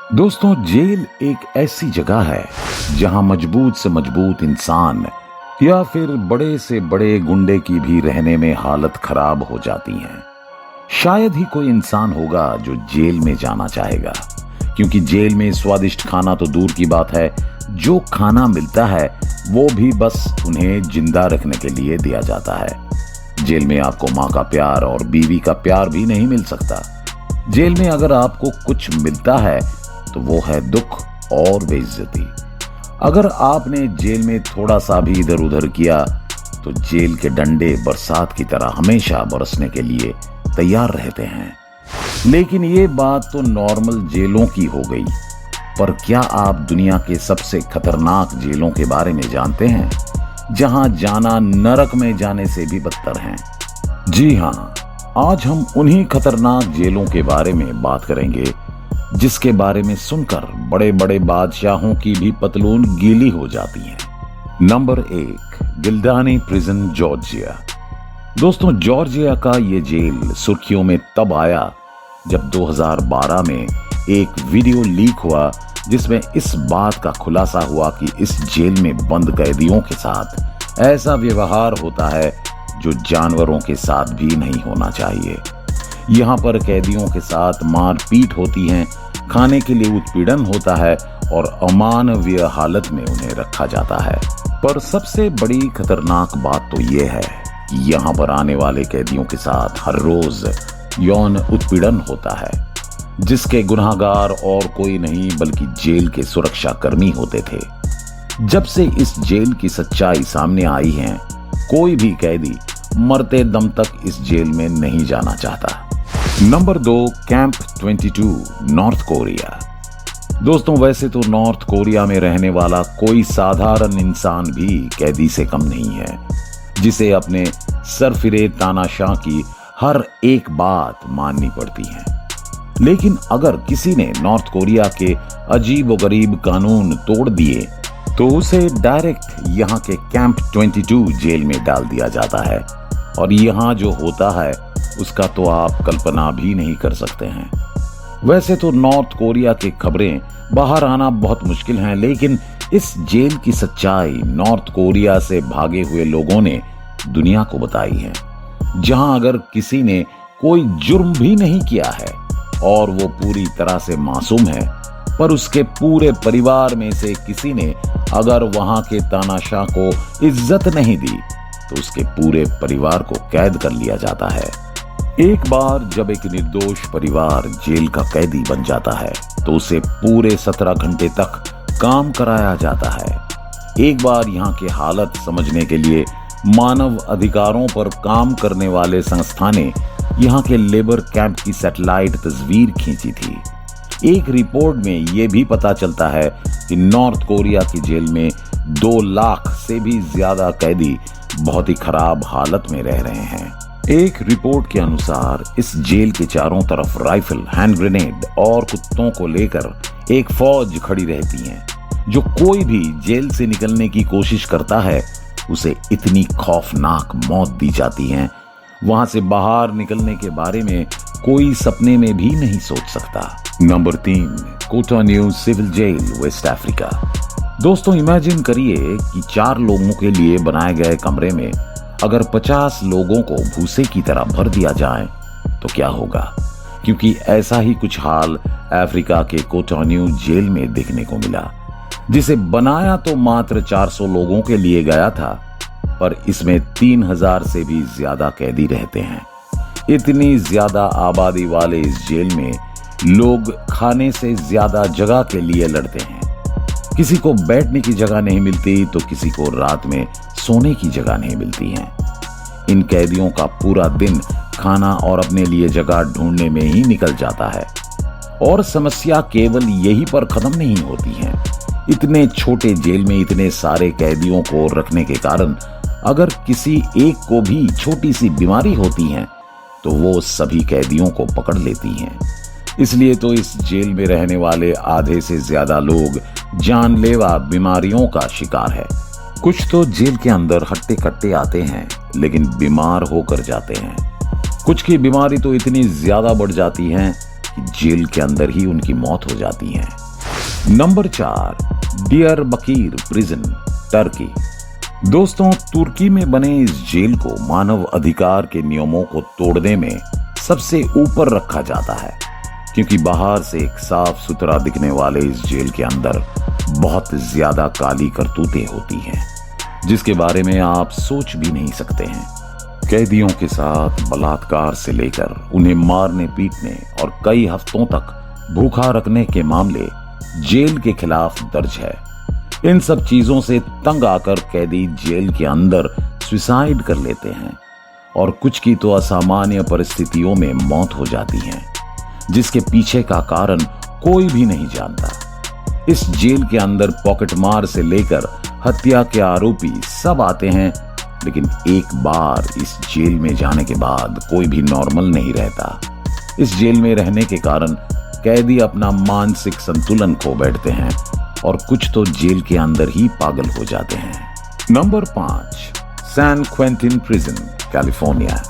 दोस्तों, जेल एक ऐसी जगह है जहां मजबूत से मजबूत इंसान या फिर बड़े से बड़े गुंडे की भी रहने में हालत खराब हो जाती है। शायद ही कोई इंसान होगा जो जेल में जाना चाहेगा, क्योंकि जेल में स्वादिष्ट खाना तो दूर की बात है, जो खाना मिलता है वो भी बस उन्हें जिंदा रखने के लिए दिया जाता है। जेल में आपको माँ का प्यार और बीवी का प्यार भी नहीं मिल सकता। जेल में अगर आपको कुछ मिलता है तो वो है दुख और बेइज्जती। अगर आपने जेल में थोड़ा सा भी इधर उधर किया तो जेल के डंडे बरसात की तरह हमेशा बरसने के लिए तैयार रहते हैं। लेकिन ये बात तो नॉर्मल जेलों की हो गई, पर क्या आप दुनिया के सबसे खतरनाक जेलों के बारे में जानते हैं, जहां जाना नरक में जाने से भी बदतर है? जी हाँ, आज हम उन्हीं खतरनाक जेलों के बारे में बात करेंगे जिसके बारे में सुनकर बड़े बड़े बादशाहों की भी पतलून गीली हो जाती है। नंबर 1, गिल्डानी प्रिजन, जॉर्जिया। दोस्तों, जॉर्जिया का ये जेल सुर्खियों में तब आया जब 2012 में एक वीडियो लीक हुआ जिसमें इस बात का खुलासा हुआ कि इस जेल में बंद कैदियों के साथ ऐसा व्यवहार होता है जो जानवरों के साथ भी नहीं होना चाहिए। यहाँ पर कैदियों के साथ मारपीट होती है, खाने के लिए उत्पीड़न होता है और अमानवीय हालत में उन्हें रखा जाता है। पर सबसे बड़ी खतरनाक बात तो ये है कि यहाँ पर आने वाले कैदियों के साथ हर रोज यौन उत्पीड़न होता है, जिसके गुनहगार और कोई नहीं बल्कि जेल के सुरक्षा कर्मी होते थे। जब से इस जेल की सच्चाई सामने आई है, कोई भी कैदी मरते दम तक इस जेल में नहीं जाना चाहता। Number 2, camp 22, north Korea. दोस्तों, वैसे तो नॉर्थ कोरिया में रहने वाला कोई साधारण इंसान भी कैदी से कम नहीं है, जिसे अपने सरफिरे तानाशाह की हर एक बात माननी पड़ती है। लेकिन अगर किसी ने नॉर्थ कोरिया के अजीबोगरीब कानून तोड़ दिए तो उसे डायरेक्ट यहाँ के कैंप 22 जेल में डाल दिया जाता है, और यहाँ जो होता है उसका तो आप कल्पना भी नहीं कर सकते हैं। वैसे तो नॉर्थ कोरिया की खबरें बाहर आना बहुत मुश्किल हैं, लेकिन इस जेल की सच्चाई नॉर्थ कोरिया से भागे हुए लोगों ने दुनिया को बताई है, जहां अगर किसी ने कोई जुर्म भी नहीं किया है और वो पूरी तरह से मासूम है, पर उसके पूरे परिवार में से किसी ने अगर वहां के तानाशाह को इज्जत नहीं दी तो उसके पूरे परिवार को कैद कर लिया जाता है। एक बार जब एक निर्दोष परिवार जेल का कैदी बन जाता है तो उसे पूरे 17 घंटे तक काम कराया जाता है। एक बार यहाँ की हालत समझने के लिए मानव अधिकारों पर काम करने वाले संस्था ने यहाँ के लेबर कैंप की सैटेलाइट तस्वीर खींची थी। एक रिपोर्ट में यह भी पता चलता है कि नॉर्थ कोरिया की जेल में 2 लाख से भी ज्यादा कैदी बहुत ही खराब हालत में रह रहे हैं। एक रिपोर्ट के अनुसार इस जेल के चारों तरफ राइफल, हैंड ग्रेनेड और कुत्तों को लेकर एक फौज खड़ी रहती है। जो कोई भी जेल से निकलने की कोशिश करता है उसे इतनी खौफनाक मौत दी जाती है, वहां से बाहर निकलने के बारे में कोई सपने में भी नहीं सोच सकता। Number 3, Cotonou civil jail, west Africa. दोस्तों, इमेजिन करिए कि 4 लोगों के लिए बनाए गए कमरे में अगर 50 लोगों को भूसे की तरह भर दिया जाए तो क्या होगा, क्योंकि ऐसा ही कुछ हाल अफ्रीका के कोटोन्यू जेल में देखने को मिला, जिसे बनाया तो मात्र 400 लोगों के लिए गया था, पर इसमें 3000 से भी ज्यादा कैदी रहते हैं। इतनी ज्यादा आबादी वाले इस जेल में लोग खाने से ज्यादा जगह के लिए लड़ते हैं। किसी को बैठने की जगह नहीं मिलती तो किसी को रात में सोने की जगह नहीं मिलती है। इन कैदियों का पूरा दिन खाना और अपने लिए जगह ढूंढने में ही निकल जाता है। और समस्या केवल यही पर खत्म नहीं होती है। इतने छोटे जेल में इतने सारे कैदियों को रखने के कारण अगर किसी एक को भी छोटी सी बीमारी होती है तो वो सभी कैदियों को पकड़ लेती हैं। इसलिए तो इस जेल में रहने वाले आधे से ज्यादा लोग जानलेवा बीमारियों का शिकार है। कुछ तो जेल के अंदर हट्टे कट्टे आते हैं लेकिन बीमार होकर जाते हैं। कुछ की बीमारी तो इतनी ज्यादा बढ़ जाती है कि जेल के अंदर ही उनकी मौत हो जाती है। Number 4, Diyarbakir prison, Turkey. दोस्तों, तुर्की में बने इस जेल को मानव अधिकार के नियमों को तोड़ने में सबसे ऊपर रखा जाता है, क्योंकि बाहर से एक साफ सुथरा दिखने वाले इस जेल के अंदर बहुत ज्यादा काली करतूतें होती हैं, जिसके बारे में आप सोच भी नहीं सकते हैं। कैदियों के साथ बलात्कार से लेकर उन्हें मारने पीटने और कई हफ्तों तक भूखा रखने के मामले जेल के खिलाफ दर्ज है। इन सब चीजों से तंग आकर कैदी जेल के अंदर सुसाइड कर लेते हैं और कुछ की तो असामान्य परिस्थितियों में मौत हो जाती है, जिसके पीछे का कारण कोई भी नहीं जानता। इस जेल के अंदर पॉकेटमार से लेकर हत्या के आरोपी सब आते हैं, लेकिन एक बार इस जेल में जाने के बाद कोई भी नॉर्मल नहीं रहता। इस जेल में रहने के कारण कैदी अपना मानसिक संतुलन खो बैठते हैं और कुछ तो जेल के अंदर ही पागल हो जाते हैं। Number 5, San Quentin prison, California.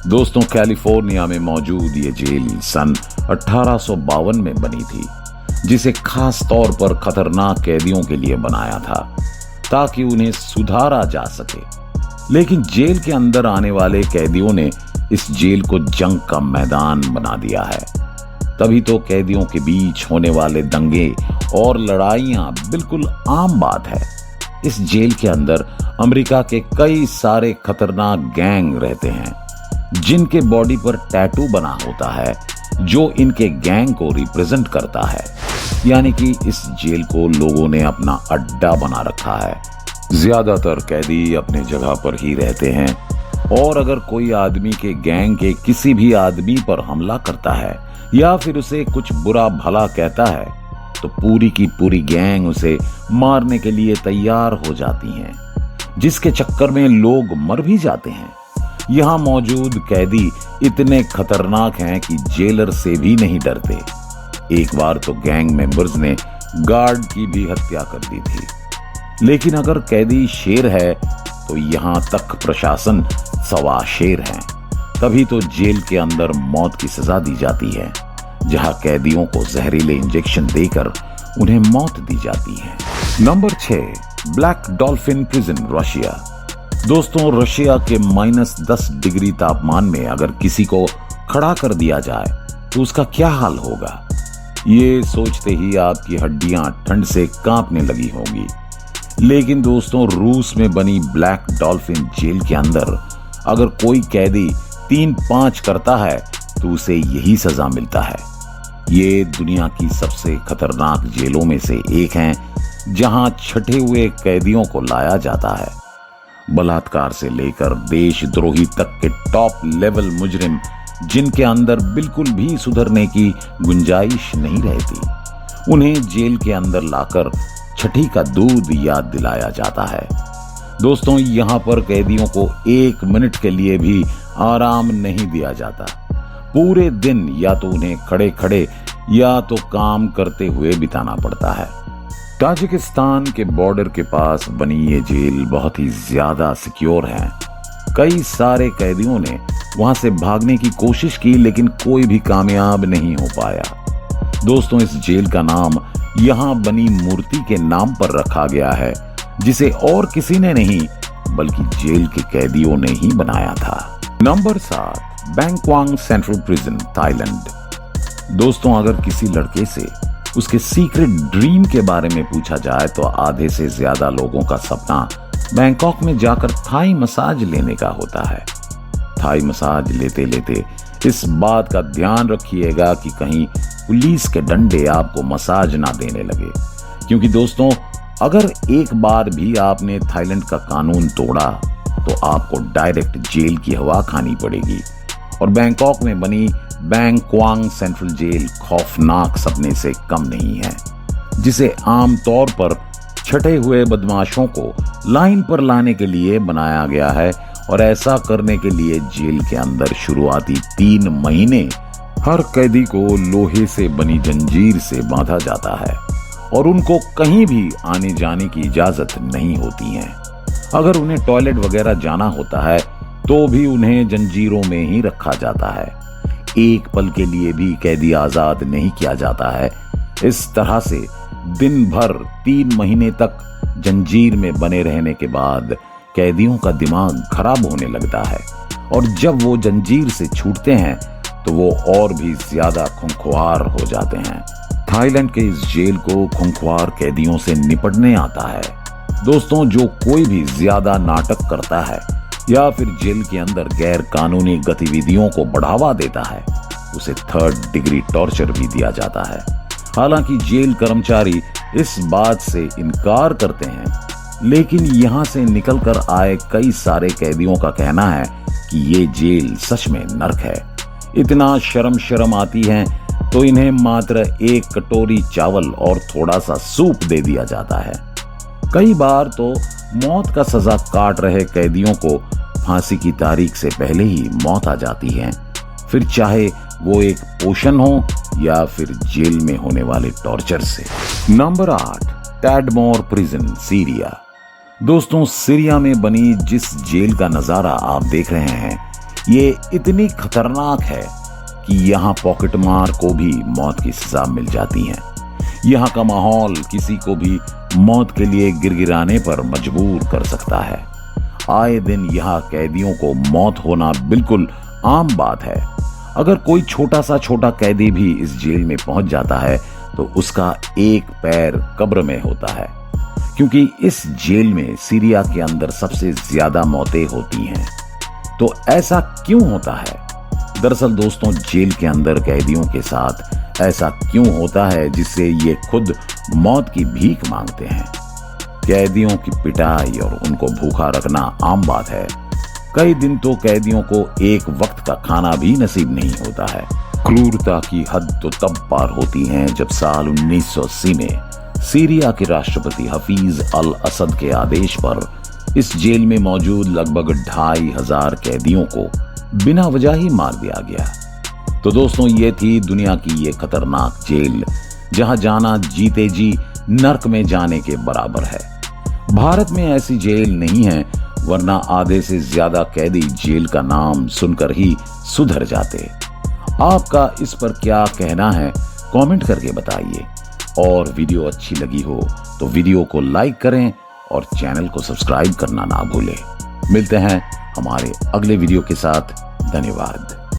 दोस्तों, कैलिफोर्निया में मौजूद ये जेल सन 1852 में बनी थी, जिसे खास तौर पर खतरनाक कैदियों के लिए बनाया था ताकि उन्हें सुधारा जा सके। लेकिन जेल के अंदर आने वाले कैदियों ने इस जेल को जंग का मैदान बना दिया है। तभी तो कैदियों के बीच होने वाले दंगे और लड़ाइयां बिल्कुल आम बात है। इस जेल के अंदर अमेरिका के कई सारे खतरनाक गैंग रहते हैं, जिनके बॉडी पर टैटू बना होता है जो इनके गैंग को रिप्रेजेंट करता है। यानी कि इस जेल को लोगों ने अपना अड्डा बना रखा है। ज्यादातर कैदी अपने जगह पर ही रहते हैं और अगर कोई आदमी के गैंग के किसी भी आदमी पर हमला करता है या फिर उसे कुछ बुरा भला कहता है तो पूरी की पूरी गैंग उसे मारने के लिए तैयार हो जाती है, जिसके चक्कर में लोग मर भी जाते हैं। यहाँ मौजूद कैदी इतने खतरनाक हैं कि जेलर से भी नहीं डरते। एक बार तो गैंग मेंबर्स ने गार्ड की भी हत्या कर दी थी। लेकिन अगर कैदी शेर है तो यहाँ तक प्रशासन सवा शेर है। तभी तो जेल के अंदर मौत की सजा दी जाती है, जहां कैदियों को जहरीले इंजेक्शन देकर उन्हें मौत दी जाती है। Number 6, black dolphin prison, Russia. दोस्तों, रशिया के -10 डिग्री तापमान में अगर किसी को खड़ा कर दिया जाए तो उसका क्या हाल होगा, ये सोचते ही आपकी हड्डियां ठंड से कांपने लगी होंगी। लेकिन दोस्तों, रूस में बनी ब्लैक डॉल्फिन जेल के अंदर अगर कोई कैदी 3-5 करता है तो उसे यही सजा मिलता है। ये दुनिया की सबसे खतरनाक जेलों में से एक है, जहां छठे हुए कैदियों को लाया जाता है। बलात्कार से लेकर देशद्रोही तक के टॉप लेवल मुजरिम, जिनके अंदर बिल्कुल भी सुधरने की गुंजाइश नहीं रहती, उन्हें जेल के अंदर लाकर छठी का दूध याद दिलाया जाता है। दोस्तों, यहाँ पर कैदियों को 1 मिनट के लिए भी आराम नहीं दिया जाता। पूरे दिन या तो उन्हें खड़े खड़े या तो काम करते हुए बिताना पड़ता है। ताजिकिस्तान के बॉर्डर के पास बनी ये जेल बहुत ही ज्यादा सिक्योर है। कई सारे कैदियों ने वहां से भागने की कोशिश की, लेकिन कोई भी कामयाब नहीं हो पाया। दोस्तों, इस जेल का नाम यहां बनी मूर्ति के नाम पर रखा गया है, जिसे और किसी ने नहीं बल्कि जेल के कैदियों ने ही बनाया था। Number 7, Bang Kwang central prison, Thailand. दोस्तों, अगर किसी लड़के से उसके सीक्रेट ड्रीम के बारे में पूछा जाए तो आधे से ज्यादा लोगों का सपना बैंकॉक में जाकर थाई मसाज लेने का होता है। थाई मसाज लेते लेते इस बात का ध्यान रखिएगा कि कहीं पुलिस के डंडे आपको मसाज ना देने लगे, क्योंकि दोस्तों, अगर एक बार भी आपने थाईलैंड का कानून तोड़ा तो आपको डायरेक्ट जेल की हवा खानी पड़ेगी। और बैंकॉक में बनी बैंक्वांग सेंट्रल जेल खौफनाक सपने से कम नहीं है, जिसे आमतौर पर छटे हुए बदमाशों को लाइन पर लाने के लिए बनाया गया है। और ऐसा करने के लिए जेल के अंदर शुरुआती 3 महीने हर कैदी को लोहे से बनी जंजीर से बांधा जाता है और उनको कहीं भी आने जाने की इजाजत नहीं होती है। अगर उन्हें टॉयलेट वगैरह जाना होता है तो भी उन्हें जंजीरों में ही रखा जाता है। एक पल के लिए भी कैदी आजाद नहीं किया जाता है। इस तरह से दिन भर 3 महीने तक जंजीर में बने रहने के बाद कैदियों का दिमाग खराब होने लगता है और जब वो जंजीर से छूटते हैं तो वो और भी ज्यादा खुंख्वार हो जाते हैं। थाईलैंड के इस जेल को खुंख्वार कैदियों से निपटने आता है। दोस्तों, जो कोई भी ज्यादा नाटक करता है या फिर जेल के अंदर गैर कानूनी गतिविधियों को बढ़ावा देता है, उसे 3rd डिग्री टॉर्चर भी दिया जाता है। हालांकि जेल कर्मचारी इस बात से इनकार करते हैं, लेकिन यहां से निकलकर आए कई सारे कैदियों का कहना है कि ये जेल सच में नर्क है। इतना शर्म आती है तो इन्हें मात्र 1 कटोरी चावल और थोड़ा सा सूप दे दिया जाता है। कई बार तो मौत का सजा काट रहे कैदियों को फांसी की तारीख से पहले ही मौत आ जाती है, फिर चाहे वो एक पोषण हो या फिर जेल में होने वाले टॉर्चर से। Number 8, Tadmor prison, Syria. दोस्तों, सीरिया में बनी जिस जेल का नजारा आप देख रहे हैं, ये इतनी खतरनाक है कि यहाँ पॉकेटमार को भी मौत की सजा मिल जाती है। यहाँ का माहौल किसी को भी मौत के लिए गिड़गिड़ाने पर मजबूर कर सकता है। आए दिन यहाँ कैदियों को मौत होना बिल्कुल आम बात है। अगर कोई छोटा कैदी भी इस जेल में पहुंच जाता है तो उसका एक पैर कब्र में होता है, क्योंकि इस जेल में सीरिया के अंदर सबसे ज्यादा मौतें होती हैं। तो ऐसा क्यों होता है? दरअसल दोस्तों, जेल के अंदर कैदियों के साथ ऐसा क्यों होता है जिससे ये खुद मौत की भीख मांगते हैं? कैदियों की पिटाई और उनको भूखा रखना आम बात है। कई दिन तो कैदियों को एक वक्त का खाना भी नसीब नहीं होता है। क्रूरता की हद तो तब पार होती है जब साल 1980 में सीरिया के राष्ट्रपति हफीज अल असद के आदेश पर इस जेल में मौजूद लगभग 2500 कैदियों को बिना वजह ही मार दिया गया। तो दोस्तों, ये थी दुनिया की ये खतरनाक जेल जहां जाना जीते जी नर्क में जाने के बराबर है। भारत में ऐसी जेल नहीं है, वरना आधे से ज्यादा कैदी जेल का नाम सुनकर ही सुधर जाते। आपका इस पर क्या कहना है, कमेंट करके बताइए। और वीडियो अच्छी लगी हो तो वीडियो को लाइक करें और चैनल को सब्सक्राइब करना ना भूलें। मिलते हैं हमारे अगले वीडियो के साथ। धन्यवाद।